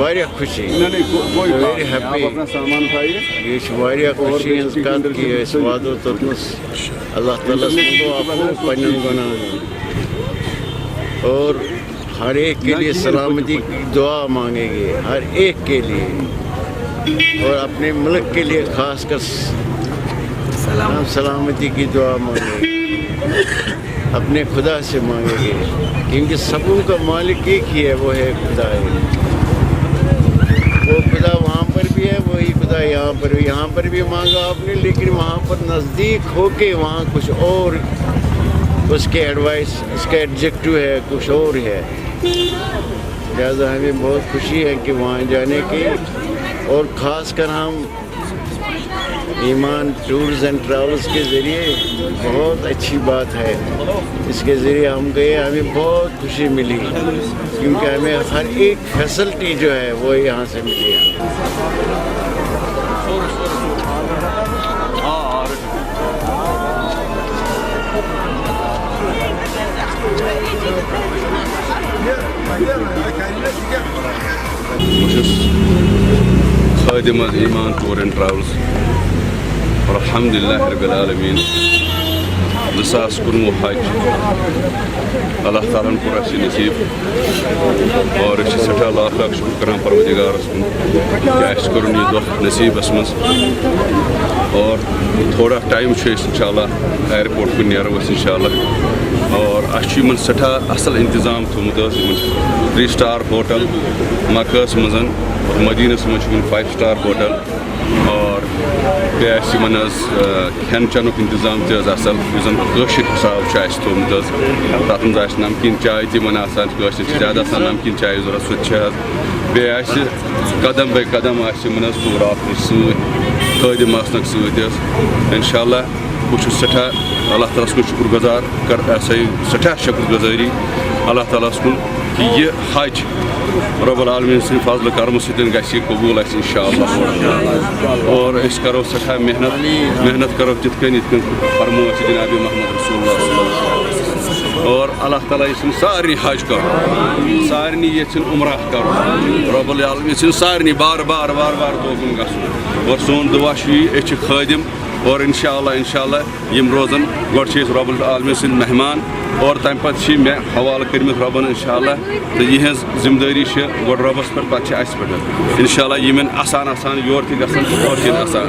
वारिया खुशी very happy ये वारिया खुशी हज कत कि वादो तोतमस अल्लाह ताला सुनो आपको पन्नन गुनाह और हर एक के लिए सलामती की दुआ मांगेंगे, हर एक के लिए, और अपने मुल्क के लिए खासकर सलामती की दुआ मांगेंगे, अपने खुदा से मांगेंगे, क्योंकि सबों का मालिक एक ही है, वो है खुदा है। वो खुदा वहाँ पर भी है, वही खुदा यहाँ पर भी। यहाँ पर भी मांगा आपने, लेकिन वहाँ पर नज़दीक होके वहाँ कुछ और उसके एडवाइस, उसका एडजेक्टिव है, कुछ और है। लिहाजा हमें बहुत खुशी है कि वहाँ जाने की, और ख़ास कर हम ईमान टूर्स एंड ट्रैवल्स के ज़रिए, बहुत अच्छी बात है, इसके ज़रिए हम गए, हमें बहुत खुशी मिली, क्योंकि हमें हर एक फैसिलिटी जो है वो यहाँ से मिली है। खादिम ईमान टूर एंड ट्रैवल्स और अल्हम्दुलिल्लाह रब्बिल आलमीन 2019 हज अल्लाह ताला को नसीब और सठा लाख लाख शुक्र करान परवरदिगारस कुन कर यह दो नसीबस मज और थोड़ा टाइम इंशाल्लाह एयरपोर्ट को नो इंशाल्लाह और सठा असल इंतजाम थोमुत 3 स्टार होटल मक्कास मज और मदीनस मज 5 स्टार होटल और खेन चनुक इंतजाम असल कशिर हिसाब थोमुत तथ मज नमकीन चाय ज़्यादा नमकीन चाय जरूरत सह कदम बे कदम टूर ऑपरेटर सदिम इंशाल्लाह बहुत सठा अल्लाह ताला कुन शुक्र गुजार कर सठा शुक्र गुजारी अल्लाह ताला कुन कि यह हज रब्बुल आलमीन सद फजल करम सह कबूल इंशाअल्लाह और करो सठा मेहनत करो तिथ फरमो जनाब मोहम्मद रसूलुल्लाह और अल्लाह ताला सारे हज कर सारे ये उमरा कर रब्बुल आलमीन सारे बार बार बार बार दोगुन गसुन और सोन दुआ खादिम और इंशाअल्लाह यम रोजन गोड रब्बुल आलमीन सद मेहमान और तम पे मे हवाल कर्मित रबन इंशाअल्लाह तो यहज जिम्मेदारी गोड रबस पे पे इंशाअल्लाह यमन आसान आसान योर त गसान और आसान।